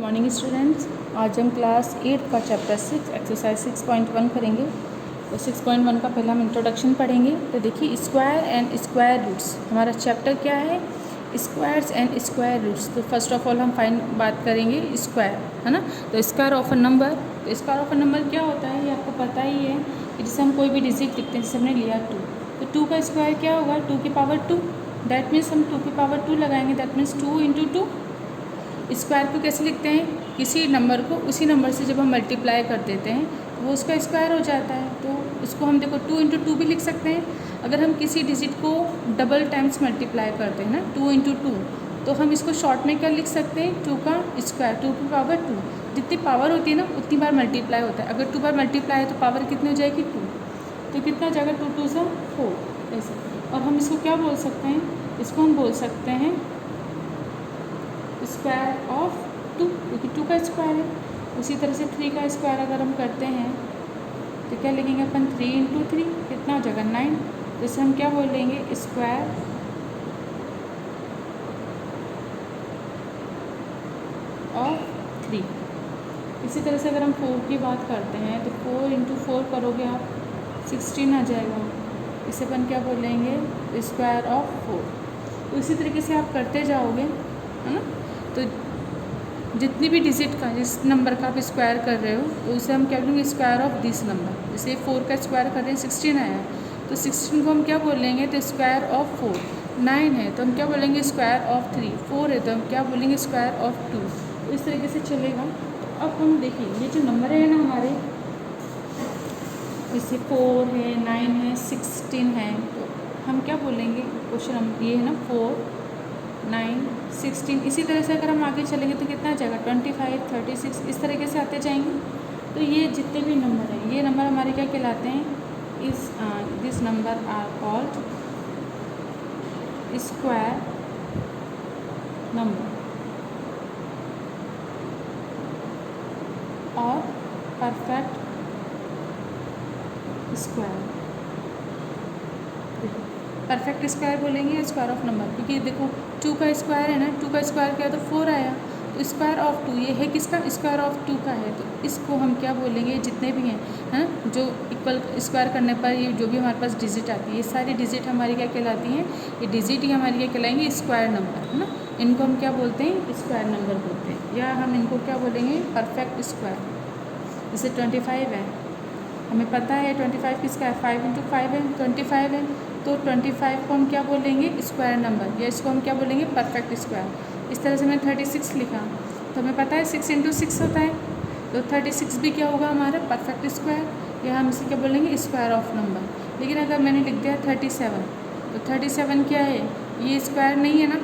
Morning students, आज हम class 8 का चैप्टर 6 एक्सरसाइज 6.1 करेंगे। तो 6.1 का पहला हम इंट्रोडक्शन पढ़ेंगे। तो देखिए, स्क्वायर एंड स्क्वायर रूट्स हमारा चैप्टर क्या है, स्क्वायर्स एंड स्क्वायर रूट्स। तो फर्स्ट ऑफ ऑल हम बात करेंगे स्क्वायर, है ना। तो स्क्वायर ऑफ अ नंबर, तो स्क्वायर ऑफ अ नंबर क्या होता है ये आपको पता ही है कि जैसे हम कोई भी डिजिट लिखते हैं, जैसे हमने लिया 2, तो 2 का स्क्वायर क्या होगा, 2 की पावर 2। दैट मीन्स हम 2 की पावर 2 लगाएंगे, दैट मीन्स 2 × 2। स्क्वायर को कैसे लिखते हैं, किसी नंबर को उसी नंबर से जब हम मल्टीप्लाई कर देते हैं तो वो उसका स्क्वायर हो जाता है। तो इसको हम देखो 2 × 2 भी लिख सकते हैं। अगर हम किसी डिजिट को डबल टाइम्स मल्टीप्लाई करते हैं ना, 2 × 2, तो हम इसको शॉर्ट में क्या लिख सकते हैं, 2 का स्क्वायर, 2 की पावर 2। जितनी पावर होती है ना उतनी बार मल्टीप्लाई होता है। अगर 2 बार मल्टीप्लाई है तो पावर कितनी हो जाएगी, 2। तो कितना हो जाएगा, 2 × 2 = 4 ऐसे। और हम इसको क्या बोल सकते हैं, इसको हम बोल सकते हैं स्क्वायर ऑफ 2, क्योंकि 2 का स्क्वायर है। उसी तरह से 3 का स्क्वायर अगर हम करते हैं तो क्या लिखेंगे अपन, 3 × 3 कितना हो जाएगा, 9। तो इसे हम क्या बोलेंगे, स्क्वायर ऑफ 3। इसी तरह से अगर हम 4 की बात करते हैं तो 4 × 4 करोगे आप 16 आ जाएगा। इसे अपन क्या बोलेंगे, स्क्वायर ऑफ 4। तो इसी तरीके से आप करते जाओगे, है ना। तो जितनी भी डिजिट का, जिस नंबर का आप स्क्वायर कर रहे हो तो उसे हम क्या बोलेंगे, स्क्वायर ऑफ दिस नंबर। जैसे 4 का स्क्वायर कर रहे हैं, 16 आया, तो 16 को हम क्या बोलेंगे, तो स्क्वायर ऑफ 4। 9 है तो हम क्या बोलेंगे, स्क्वायर ऑफ 3। 4 है तो हम क्या बोलेंगे, स्क्वायर ऑफ 2। तो इस तरीके से चलेगा। तो अब हम देखिए ये जो नंबर है ना हमारे, जैसे 4 है, 9 है, 16 है, तो हम क्या बोलेंगे, क्वेश्चन ये है ना 4, 9, 16। इसी तरह से अगर हम आगे चलेंगे तो कितना आ जाएगा, 25, 36, इस तरीके से आते जाएंगे। तो ये जितने भी नंबर हैं, ये नंबर हमारे क्या कहलाते हैं, this number are called square number और परफेक्ट स्क्वायर। परफेक्ट स्क्वायर बोलेंगे स्क्वायर ऑफ नंबर, क्योंकि देखो 2 का स्क्वायर है ना, 2 का स्क्वायर क्या है, तो 4 आया। तो स्क्वायर ऑफ 2 ये है किसका, स्क्वायर ऑफ 2 का है। तो इसको हम क्या बोलेंगे, जितने भी हैं जो इक्वल स्क्वायर करने पर ये जो भी हमारे पास डिजिट आती है, ये सारी डिजिट हमारी क्या कहलाती हैं, ये डिजिट ही हमारी क्या कहलाएंगे, स्क्वायर नंबर, है ना। इनको हम क्या बोलते हैं, स्क्वायर नंबर बोलते हैं, या हम इनको क्या बोलेंगे, परफेक्ट स्क्वायर। जैसे 25 है, हमें पता है 25 किसका है, 5 × 5 है, 25 है। तो 25 को हम क्या बोलेंगे, स्क्वायर नंबर, या इसको हम क्या बोलेंगे, परफेक्ट स्क्वायर। इस तरह से मैंने 36 लिखा, तो हमें पता है 6 × 6 होता है, तो 36 भी क्या होगा हमारा, परफेक्ट स्क्वायर, या हम इसे क्या बोलेंगे, स्क्वायर ऑफ नंबर। लेकिन अगर मैंने लिख दिया 37, तो 37 क्या है, ये स्क्वायर नहीं है ना,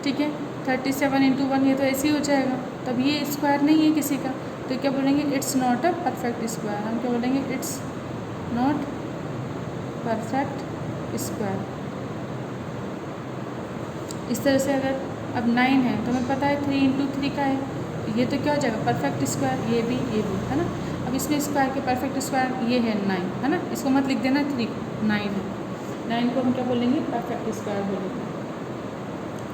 ठीक है। 37 × 1 ये तो ऐसे ही हो जाएगा, तब ये स्क्वायर नहीं है किसी का, तो क्या बोलेंगे, it's not a perfect square. हम क्या बोलेंगे, इट्स नॉट परफेक्ट स्क्वायर। इस तरह से अगर अब 9 है तो हमें पता है 3 × 3 का है, तो ये तो क्या हो जाएगा, परफेक्ट स्क्वायर, ये भी, है ना। अब इसमें स्क्वायर के परफेक्ट स्क्वायर ये है 9, है ना। इसको मत लिख देना 3, 9 है, 9 को हम क्या बोलेंगे, परफेक्ट स्क्वायर बोलेंगे।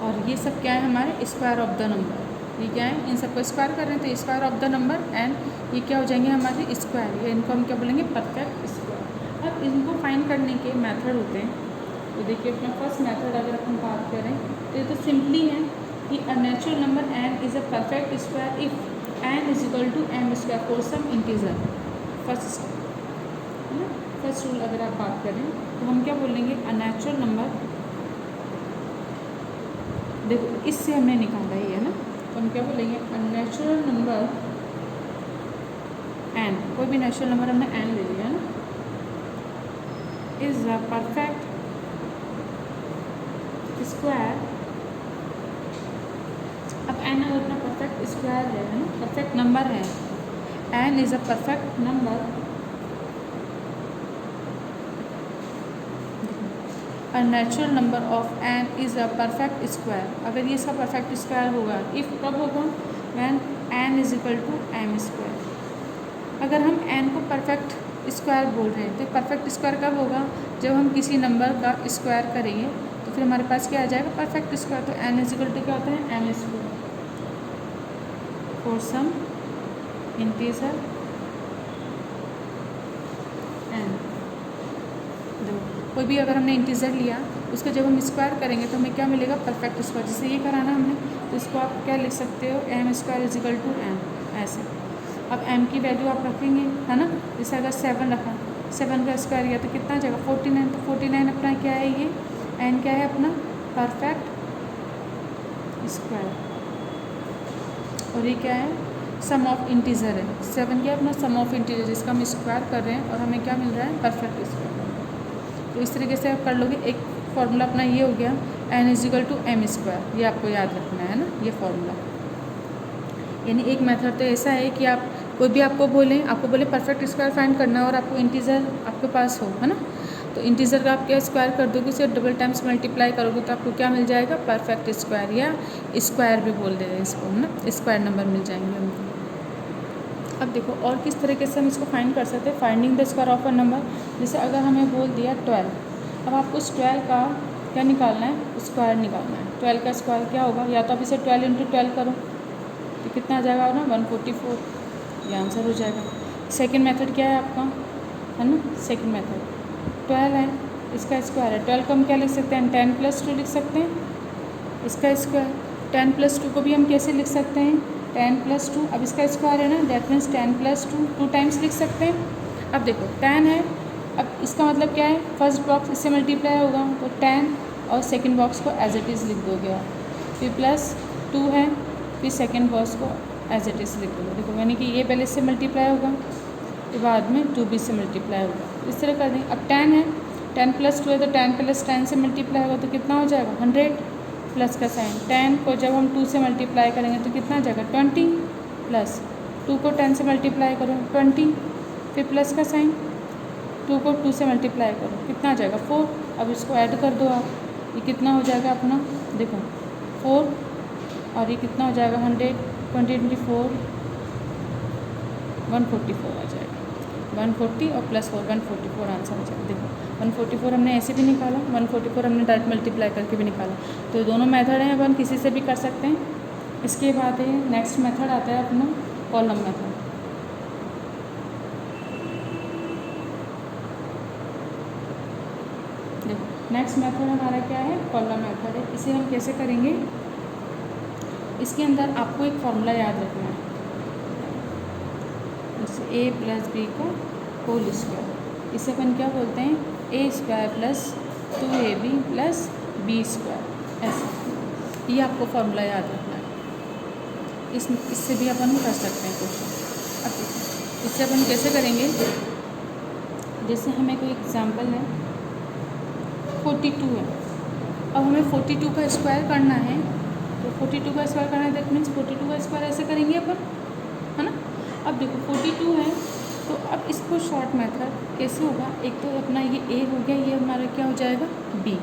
और ये सब क्या है हमारे, स्क्वायर ऑफ द नंबर। ये क्या है, इन सबको स्क्वायर कर रहे हैं तो square of the number, and ये क्या हो जाएंगे हमारे स्क्वायर, या इनको हम क्या बोलेंगे, परफेक्ट स्क्वायर। अब इनको फाइंड करने के मेथड होते हैं। तो देखिए अपना फर्स्ट मेथड अगर अपन बात करें तो ये तो सिंपली है कि a natural number n is a perfect square if n = m² for some integer. First है ना, फर्स्ट रूल अगर आप बात करें तो हम क्या बोलेंगे, अ नेचुरल नंबर, देखो इससे हमने निकाला ही है ना, तो हम क्या बोलेंगे, अ नेचुरल नंबर n, कोई भी नेचुरल नंबर हमने n ले लिया है ना, इज़ अ परफेक्ट स्क्वायर। अब n अगर अपना परफेक्ट स्क्वायर है ना, परफेक्ट नंबर है, n is a perfect number, a natural number of n is a perfect square. अगर ये इसका परफेक्ट स्क्वायर होगा, इफ़ कब होगा, व्हेन n = m²। अगर हम n को परफेक्ट स्क्वायर बोल रहे हैं तो परफेक्ट स्क्वायर कब होगा, जब हम किसी नंबर का स्क्वायर करेंगे तो फिर हमारे पास क्या आ जाएगा, परफेक्ट स्क्वायर। तो n = क्या होता है, m²। For some integer n. देखो कोई भी अगर हमने इंटीजर लिया उसका जब हम स्क्वायर करेंगे तो हमें क्या मिलेगा, परफेक्ट स्क्वायर। जैसे ये कराना हमने तो इसको आप क्या लिख सकते हो, m square is equal to m, ऐसे। अब एम की वैल्यू आप रखेंगे, है ना। जैसे अगर 7 रखा, 7 का स्क्वायर किया तो कितना आ जाएगा 49। तो 49 अपना क्या है, ये एन क्या है अपना, परफेक्ट स्क्वायर। और ये क्या है, सम ऑफ इंटीजर है। 7 क्या है अपना सम ऑफ इंटीजर, जिसका हम स्क्वायर कर रहे हैं और हमें क्या मिल रहा है, परफेक्ट स्क्वायर। तो इस तरीके से आप कर लोगे। एक फॉर्मूला अपना ये हो गया, n is equal to m square, ये आपको याद रखना है ना, ये फॉर्मूला। यानी एक मेथड तो ऐसा है कि आप कोई भी आपको बोले परफेक्ट स्क्वायर फाइंड करना और आपको इंटीजर आपके पास हो, है ना। तो इंटीजर का आप क्या स्क्वायर कर दोगे, उसे डबल टाइम्स मल्टीप्लाई करोगे तो आपको क्या मिल जाएगा, परफेक्ट स्क्वायर, या स्क्वायर भी बोल दे रहे हैं इसको, है ना, स्क्वायर नंबर मिल जाएंगे हमको। अब देखो और किस तरीके से हम इसको फाइंड कर सकते हैं, finding the square of a number. जैसे अगर हमें बोल दिया 12, अब आपको उस 12 का क्या निकालना है, स्क्वायर निकालना है। 12 का स्क्वायर क्या होगा, या तो आप इसे 12 × 12 करो तो कितना आ जाएगा ना, 144, ये आंसर हो जाएगा। सेकंड मेथड क्या है आपका, है ना, सेकंड मेथड 12 है, इसका स्क्वायर है। 12 को हम क्या लिख सकते हैं, 10 + 2 लिख सकते हैं, इसका स्क्वायर। 10 + 2 को भी हम कैसे लिख सकते हैं, 10 + 2, अब इसका स्क्वायर है ना, दैट मीन्स 10 + 2, 2 टाइम्स लिख सकते हैं। अब देखो 10 है, अब इसका मतलब क्या है, फर्स्ट बॉक्स इससे मल्टीप्लाई होगा तो 10 और सेकंड बॉक्स को एज इट इज़ लिख दोगे आप, फिर +2 है, फिर सेकंड बॉक्स को एज इट इज़ लिख दोगे। देखो यानी कि ये पहले इससे मल्टीप्लाई होगा फिर बाद में 2 भी से मल्टीप्लाई होगा, इस तरह कर देंगे। अब 10 है, 10 + 2 है तो 10 + 10 से मल्टीप्लाई होगा तो कितना हो जाएगा, 100, प्लस का साइन। 10 को जब हम 2 से मल्टीप्लाई करेंगे तो कितना आ जाएगा, 20, प्लस 2 को 10 से मल्टीप्लाई करो 20, फिर प्लस का साइन, 2 को 2 से मल्टीप्लाई करो कितना आ जाएगा, 4। अब इसको ऐड कर दो आप, ये कितना हो जाएगा अपना, देखो 4 और ये कितना हो जाएगा 100, 20 × 4 144 आ जाएगा, 140 और +4 144 आंसर हो जाएगा। देखो 144 हमने ऐसे भी निकाला, 144 हमने डायरेक्ट मल्टीप्लाई करके भी निकाला। तो दोनों मेथड हैं, अपन किसी से भी कर सकते हैं। इसके बाद है नेक्स्ट मेथड आता है अपना कॉलम मेथड। देखो नेक्स्ट मेथड हमारा क्या है, कॉलम मेथड है। इसे हम कैसे करेंगे, इसके अंदर आपको एक फॉर्मूला याद रखना है, जैसे a + b का होल स्क्वायर, इसे अपन क्या बोलते हैं, a² + 2ab + b², ऐसा। ये आपको फॉर्मूला याद रखना है। इससे भी अपन कर सकते हैं क्वेश्चन। अब देखिए इससे अपन कैसे करेंगे, जैसे हमें कोई एग्जांपल है 42 है, अब हमें 42 का स्क्वायर करना है, तो 42 का स्क्वायर करना है दैट मीन्स 42 का स्क्वायर ऐसे करेंगे अपन, है ना। अब देखो 42 है तो अब इसको शॉर्ट मेथड कैसे होगा, एक तो अपना ये a हो गया, ये हमारा क्या हो जाएगा b।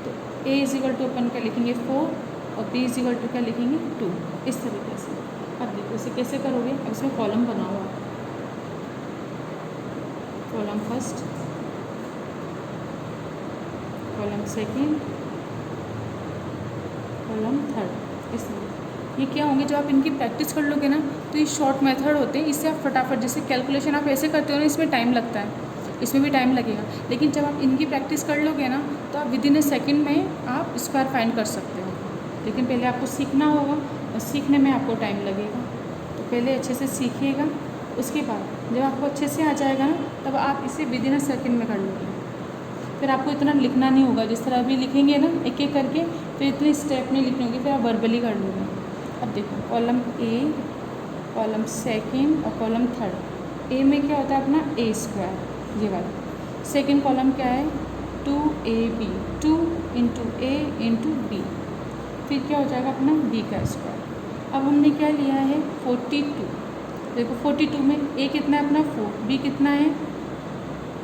तो a = अपन क्या लिखेंगे 4 और b = क्या लिखेंगे 2, इस तरीके से। अब देखो इसे कैसे करोगे, अब इसमें कॉलम बनाओ आप, column first, column second, column third, इस तरह। ये क्या होंगे, जब आप इनकी प्रैक्टिस कर लोगे ना तो ये शॉर्ट मेथड होते हैं, इससे आप फटाफट, जैसे कैलकुलेशन आप ऐसे करते हो ना, इसमें टाइम लगता है, इसमें भी टाइम लगेगा, लेकिन जब आप इनकी प्रैक्टिस कर लोगे ना तो आप विदिन ए सेकेंड में आप स्क्वायर फाइंड कर सकते हो। लेकिन पहले आपको सीखना होगा और सीखने में आपको टाइम लगेगा, तो पहले अच्छे से सीखिएगा, उसके बाद जब आपको अच्छे से आ जाएगा ना तब आप इसे विदिन ए सेकेंड में कर लोगे। फिर आपको इतना लिखना नहीं होगा, जिस तरह अभी लिखेंगे ना एक एक करके, फिर इतने स्टेप नहीं लिखने होंगे, फिर आप वर्बली कर लोगे। अब देखो कॉलम ए, कॉलम सेकेंड और कॉलम थर्ड। ए में क्या होता है अपना a², ये वाला। सेकेंड कॉलम क्या है 2ab, 2 × a × b, फिर क्या हो जाएगा अपना b का स्क्वायर। अब हमने क्या लिया है 42, देखो 42 में a कितना है अपना 4, b कितना है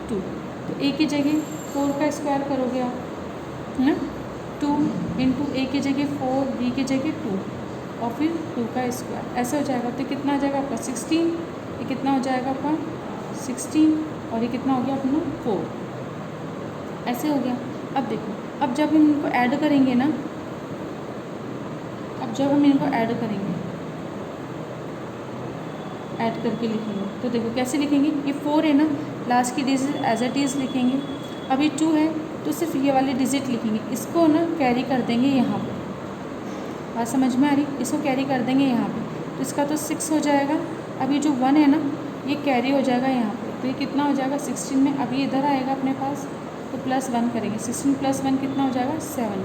2, तो a की जगह 4 का स्क्वायर करोगे आप, है ना, 2 × a की जगह 4, b की जगह 2 और फिर 2 का स्क्वायर, ऐसे हो जाएगा। तो कितना आ जाएगा आपका 16, ये कितना हो जाएगा आपका 16 और ये कितना हो गया अपना 4, ऐसे हो गया। अब देखो अब जब हम इनको ऐड करेंगे ना, अब जब हम इनको ऐड करेंगे ऐड करके लिखेंगे। तो देखो कैसे लिखेंगे, ये 4 है ना, लास्ट की डिजिट एज इट इज़ लिखेंगे। अभी 2 है तो सिर्फ ये वाली डिजिट लिखेंगे, इसको ना कैरी कर देंगे यहाँ पे। बात समझ में आ रही, इसको कैरी कर देंगे यहाँ पे, तो इसका तो 6 हो जाएगा। अभी जो 1 है ना, ये कैरी हो जाएगा यहाँ पे, तो ये कितना हो जाएगा 16 में। अभी इधर आएगा अपने पास तो +1 करेंगे, 16 + 1 कितना हो जाएगा 7।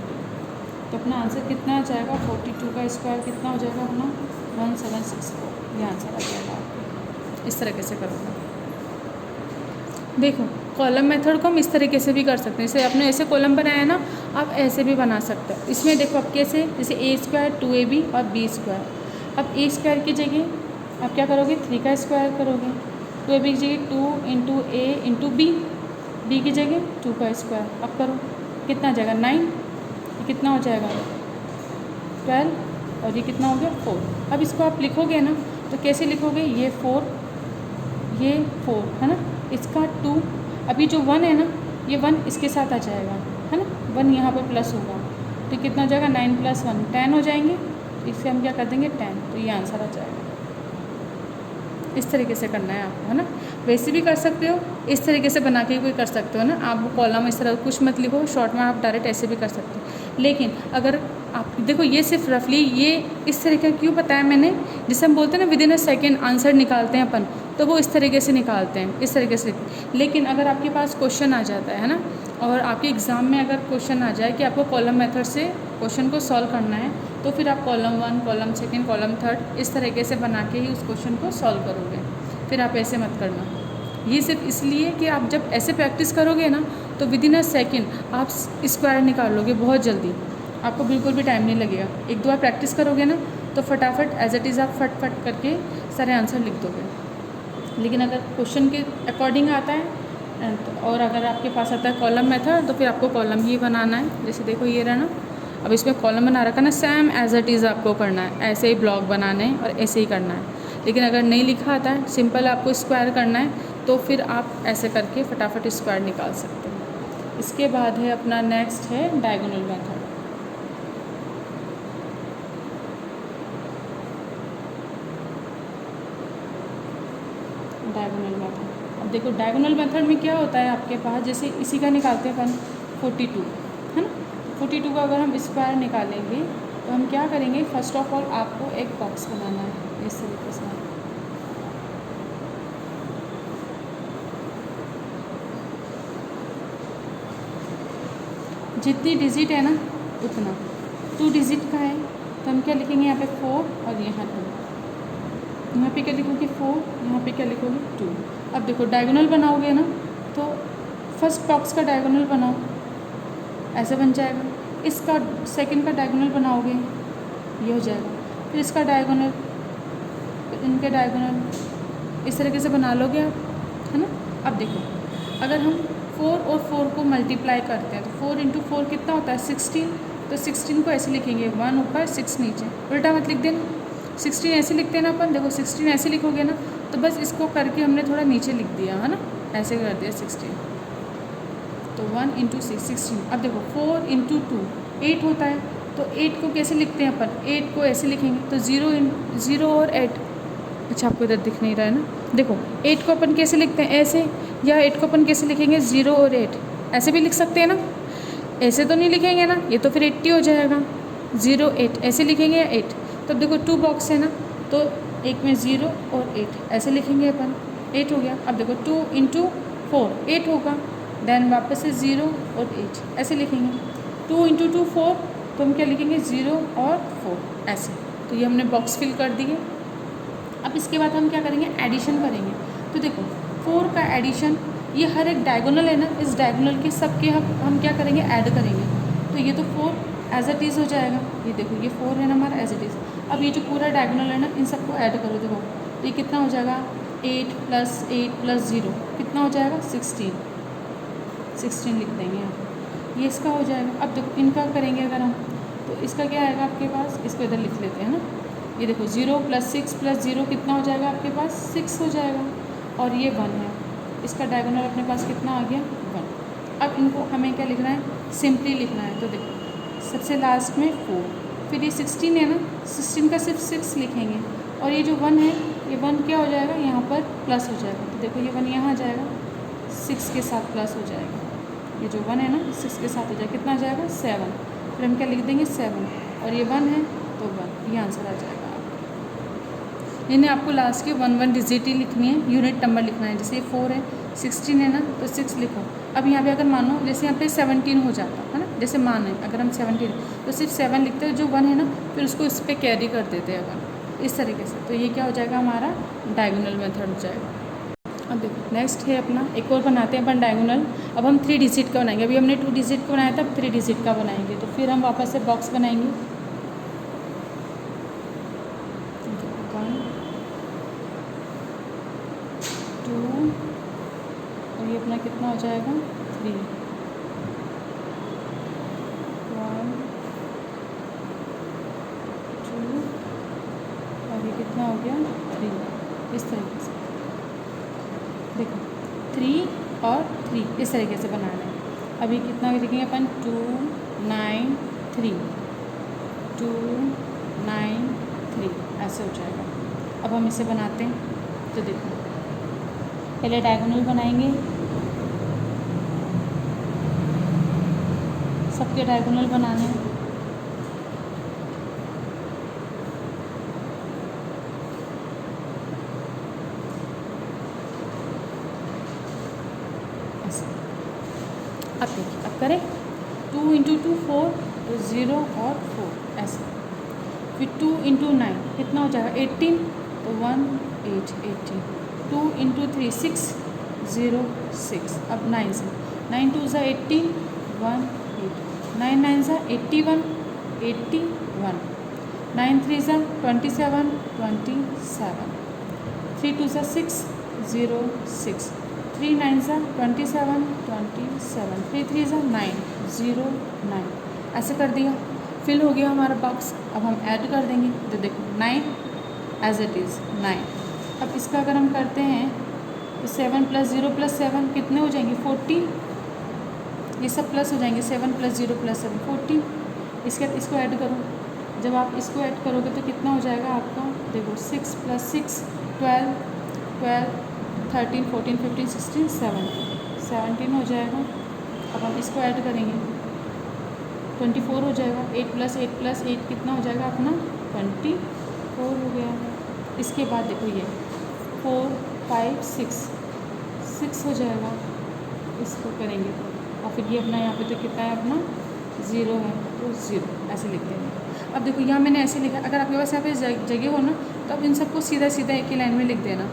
तो अपना आंसर कितना आ जाएगा, 42 का स्क्वायर कितना हो जाएगा अपना 1764। ये आंसर आ जाएगा आपका। इस तरीके से करोगे। देखो कॉलम मेथड को हम इस तरीके से भी कर सकते हैं, जैसे आपने ऐसे कॉलम बनाया ना, आप ऐसे भी बना सकते हो। इसमें देखो आप कैसे, जैसे a² 2ab और b²। अब a² की जगह आप क्या करोगे, 3 का स्क्वायर करोगे। 2ab की जगह 2 × a × b, b की जगह 2 का स्क्वायर। अब करो कितना आ जाएगा 9, ये कितना हो जाएगा 12, और ये कितना हो गया 4। अब इसको आप लिखोगे ना तो कैसे लिखोगे, ये 4 है ना, इसका 2, अभी जो 1 है ना, ये 1 इसके साथ आ जाएगा है ना, 1 यहाँ पर प्लस होगा, तो कितना हो जाएगा 9 + 1 10 हो जाएंगे। तो इससे हम क्या कर देंगे 10, तो ये आंसर आ जाएगा। इस तरीके से करना है आपको, है ना। वैसे भी कर सकते हो, इस तरीके से बना के भी कर सकते हो ना। आप वो कॉलम इस तरह कुछ मत लिखो, शॉर्ट में आप डायरेक्ट ऐसे भी कर सकते हो। लेकिन अगर आप देखो, ये सिर्फ रफली ये इस तरीके क्यों बताया मैंने, जिसे हम बोलते हैं ना विदिन अ सेकेंड आंसर निकालते हैं अपन, तो वो इस तरीके से निकालते हैं, इस तरीके से। लेकिन अगर आपके पास क्वेश्चन आ जाता है ना, और आपके एग्ज़ाम में अगर क्वेश्चन आ जाए कि आपको कॉलम मेथड से क्वेश्चन को सॉल्व करना है, तो फिर आप कॉलम 1, कॉलम 2, कॉलम 3 इस तरीके से बना के ही उस क्वेश्चन को सॉल्व करोगे। फिर आप ऐसे मत करना। ये सिर्फ इसलिए कि आप जब ऐसे प्रैक्टिस करोगे ना, तो विदिन अ सेकेंड आप स्क्वायर निकाल लोगे बहुत जल्दी, आपको बिल्कुल भी टाइम नहीं लगेगा। 1-2 बार प्रैक्टिस करोगे ना, तो फटाफट एज इट इज़ आप फट करके सारे आंसर लिख दोगे। लेकिन अगर क्वेश्चन के अकॉर्डिंग आता है और अगर आपके पास आता है कॉलम मेथड, तो फिर आपको कॉलम ही बनाना है। जैसे देखो ये रहा ना, अब इसमें कॉलम बना रखा ना, सेम एज इट इज़ आपको करना है, ऐसे ही ब्लॉक बनाने हैं और ऐसे ही करना है। लेकिन अगर नहीं लिखा आता है, सिंपल आपको स्क्वायर करना है, तो फिर आप ऐसे करके फटाफट स्क्वायर निकाल सकते हैं। इसके बाद है अपना नेक्स्ट है डायगोनल मेथड। डायगोनल मेथड, अब देखो डायगोनल मेथड में क्या होता है आपके पास, जैसे इसी का निकालते हैं अपन 42, है ना। 42 का अगर हम स्क्वायर निकालेंगे तो हम क्या करेंगे, फर्स्ट ऑफ ऑल आपको एक बॉक्स बनाना है इस तरीके से। जितनी डिजिट है ना उतना, 2 डिजिट का है, तो हम क्या लिखेंगे यहाँ पे 4 और यहाँ 2। यहाँ पे क्या लिखोगे 4, यहाँ पे क्या लिखोगे 2। अब देखो डायगोनल बनाओगे ना, तो फर्स्ट बॉक्स का डायगोनल बनाओ, ऐसे बन जाएगा। इसका सेकंड का डायगोनल बनाओगे, ये हो जाएगा। फिर इसका डायगोनल, फिर इनके डायगोनल, इस तरीके से बना लोगे आप, है ना। अब देखो अगर हम 4 और 4 को मल्टीप्लाई करते हैं, तो 4 × 4 कितना होता है 16। तो 16 को ऐसे लिखेंगे, 1 ऊपर 6 नीचे, उल्टा मत लिख देना। 16 ऐसे लिखते हैं ना अपन, देखो 16 ऐसे लिखोगे ना, तो बस इसको करके हमने थोड़ा नीचे लिख दिया, है ना, ऐसे कर दिया 16। तो 1 × 6 16। अब देखो 4 × 2 8 होता है, तो 8 को कैसे लिखते हैं अपन, 8 को ऐसे लिखेंगे, तो 0 और 8। अच्छा आपको इधर दिख नहीं रहा है ना, देखो 8 को अपन कैसे लिखते हैं ऐसे, या 8 को अपन कैसे लिखेंगे 0 और 8, ऐसे भी लिख सकते हैं ना। ऐसे तो नहीं लिखेंगे ना, ये तो फिर 80 हो जाएगा। 0 8 ऐसे लिखेंगे या 8, तो देखो 2 बॉक्स है ना, तो एक में 0 और 8 ऐसे लिखेंगे अपन, 8 हो गया। अब देखो 2 × 4 8 होगा, देन वापस से 0 और 8 ऐसे लिखेंगे। 2 × 2 4, तो हम क्या लिखेंगे 0 और 4 ऐसे। तो ये हमने बॉक्स फिल कर दिए। अब इसके बाद हम क्या करेंगे, एडिशन करेंगे। तो देखो 4 का एडिशन, ये हर एक डायगोनल है ना, इस डायगोनल के सबके हम क्या करेंगे, ऐड करेंगे। तो ये तो 4 एज इट इज़ हो जाएगा, ये देखो ये 4 है ना हमारा एज इट इज़। अब ये जो पूरा डायगोनल है ना, इन सबको ऐड करो, देखो तो ये कितना हो जाएगा 8 + 8 + 0 कितना हो जाएगा 16 लिख देंगे यहाँ, ये इसका हो जाएगा। अब देखो इनका करेंगे अगर हम, तो इसका क्या आएगा आपके पास, इसको इधर लिख लेते हैं ना। ये देखो 0 + 6 + 0 कितना हो जाएगा आपके पास 6 हो जाएगा, और ये 1 है, इसका डायगोनल अपने पास कितना आ गया 1। अब इनको हमें क्या लिखना है, सिंपली लिखना है। तो देखो सबसे लास्ट में 4, फिर ये 16 है ना, 16 का सिर्फ 6 लिखेंगे, और ये जो 1 है ये 1 क्या हो जाएगा, यहाँ पर प्लस हो जाएगा। तो देखो ये 1 यहाँ आ जाएगा, 6 के साथ प्लस हो जाएगा। ये जो 1 है ना 6 के साथ हो जाएगा, कितना आ जाएगा 7। फिर हम क्या लिख देंगे 7, और ये 1 है तो 1, ये आंसर आ जाएगा। इन्हें आपको लास्ट के 1 डिजिट ही लिखनी है, यूनिट नंबर लिखना है। जैसे ये 4 है, 16 है ना, तो 6 लिखो। अब यहाँ पे अगर मानो जैसे यहाँ पे 17 हो जाता है ना, जैसे मान है अगर हम 17 तो सिर्फ 7 लिखते हैं, जो 1 है ना फिर उसको इस पर कैरी कर देते हैं अपन इस तरीके से। तो ये क्या हो जाएगा, हमारा डायगोनल मेथड हो जाएगा। अब देखो नेक्स्ट है अपना, एक और बनाते हैं अपन डायगोनल। अब हम 3 डिजिट का बनाएंगे, अभी हमने 2 डिजिट का बनाया था, अब 3 डिजिट का बनाएंगे। तो फिर हम वापस से बॉक्स बनाएंगे, 1 2 और ये अपना कितना हो जाएगा 3, 1 2 और ये कितना हो गया 3। इस तरीके से देखो 3 और 3 इस तरीके से बनाना है। अभी कितना लिखेंगे अपन 2 9 3, 2 9 3 ऐसे हो जाएगा। अब हम इसे बनाते हैं। तो देखो पहले डायगोनल बनाएंगे, सबके डायगोनल बनाने हैं। अब देखिए, अब करें 2 × 2 4 तो 0 और 4 ऐसे। फिर 2 × 9 कितना हो जाएगा 18 तो 1 8 18। 2 × 3 6 0 6। अब 9 से 9 2 ज़ा 18 1 8, 9 9 ज़ा 81 81, 9 3 ज़ा 27 27, 3 2 ज़ा 6 0 6, 3 9 ज़ा 27 27, 3 3 ज़ा 9 0 9 ऐसे कर दिया। फिल हो गया हमारा बॉक्स। अब हम ऐड कर देंगे। तो देखो 9 एज इट इज़ 9। अब इसका अगर हम करते हैं तो 7 + 0 + 7 कितने हो जाएंगे 14। ये सब प्लस हो जाएंगे, 7 + 0 + 7 14। इसके बाद इसको ऐड करो। जब आप इसको ऐड करोगे तो कितना हो जाएगा आपका, देखो 6 + 6 12 12 13 14 15 16 17 हो जाएगा। अब हम इसको ऐड करेंगे 24 हो जाएगा। 8 + 8 + 8 कितना हो जाएगा अपना 24 हो गया। इसके बाद देखो ये 4 5 6 हो जाएगा। इसको करेंगे और फिर ये अपना यहाँ पे तो कितना है अपना 0 है तो 0 ऐसे लिख देंगे। अब देखो यहाँ मैंने ऐसे लिखा, अगर आपके पास यहाँ पे जगह हो ना तो आप इन सबको सीधा सीधा एक ही लाइन में लिख देना,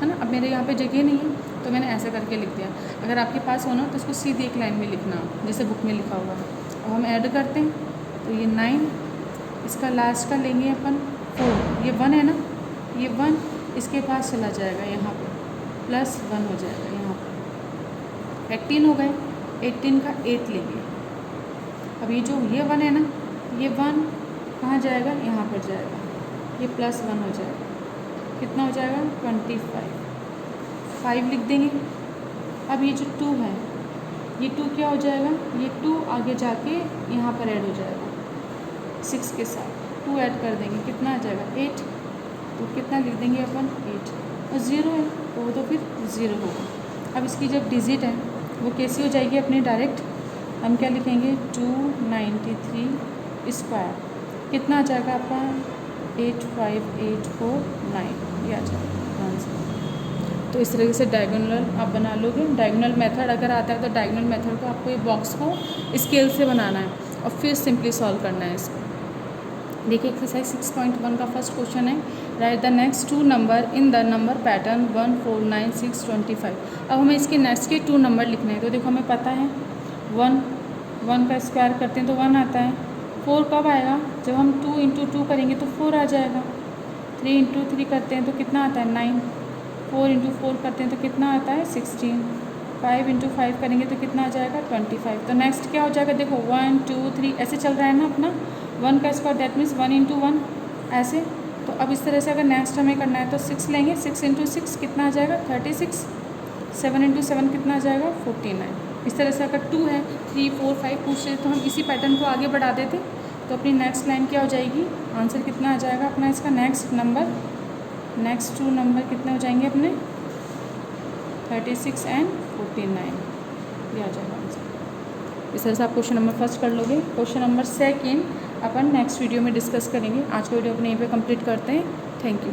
है ना। अब मेरे यहाँ पे जगह नहीं है तो मैंने ऐसा करके लिख दिया। अगर आपके पास हो ना तो इसको सीधी एक लाइन में लिखना, जैसे बुक में लिखा हुआ है। अब हम ऐड करते हैं तो ये 9, इसका लास्ट का लेंगे अपन 4, ये 1 है ना, ये 1 इसके पास चला जाएगा यहाँ पे +1 हो जाएगा यहाँ पे 18 हो गए। 18 का 8 लेंगे। अब ये जो ये 1 है ना, ये 1 कहाँ जाएगा, यहाँ पर जाएगा, ये +1 हो जाएगा। कितना हो जाएगा 25 5 लिख देंगे। अब ये जो 2 है, ये 2 क्या हो जाएगा, ये 2 आगे जाके यहाँ पर ऐड हो जाएगा 6 के साथ। 2 ऐड कर देंगे, कितना आ जाएगा 8। तो कितना लिख देंगे अपन 8, और 0 है तो वो तो फिर 0 होगा। अब इसकी जब डिजिट है वो कैसी हो जाएगी अपनी डायरेक्ट, हम क्या लिखेंगे 293 स्क्वायर। कितना आ जाएगा आपका 85849, ये आ जाएगा आंसर। तो इस तरीके से डायगोनल आप बना लोगे। डायगोनल मेथड अगर आता है तो डायगोनल मेथड को आपको ये बॉक्स को स्केल से बनाना है और फिर सिंपली सॉल्व करना है इसको। देखिए एक्सरसाइज 6.1 का फर्स्ट क्वेश्चन है, right the next 2 number in the number pattern 1 4 9 6 25। अब हमें इसके नेक्स्ट के 2 नंबर लिखने हैं। तो देखो हमें पता है 1 का स्क्वायर करते हैं तो 1 आता है। 4 कब आएगा, जब हम 2 × 2 करेंगे तो 4 आ जाएगा। 3 × 3 करते हैं तो कितना आता है 9। 4 × 4 करते हैं तो कितना आता है 16। 5 × 5 करेंगे तो कितना आ जाएगा 25। तो नेक्स्ट क्या हो जाएगा, देखो 1 2 3 ऐसे चल रहा है ना अपना 1 का स्क्वायर, दैट मीन्स 1 × 1 ऐसे। तो अब इस तरह से अगर नेक्स्ट हमें करना है तो 6 लेंगे। 6 × 6 कितना आ जाएगा 36। 7 × 7 कितना आ जाएगा 49। इस तरह से अगर 2 है 3 4 5 पूछ रहे तो हम इसी पैटर्न को आगे बढ़ा देते तो अपनी नेक्स्ट लाइन क्या हो जाएगी, आंसर कितना आ जाएगा अपना इसका नेक्स्ट नंबर नेक्स्ट 2 नंबर कितने हो जाएंगे अपने 36 एंड 49, ये आ जाएगा आंसर। इस तरह से आप क्वेश्चन नंबर फर्स्ट कर लोगे। क्वेश्चन नंबर सेकंड अपन नेक्स्ट वीडियो में डिस्कस करेंगे। आज का वीडियो अपने यहीं पे कंप्लीट करते हैं। Thank you.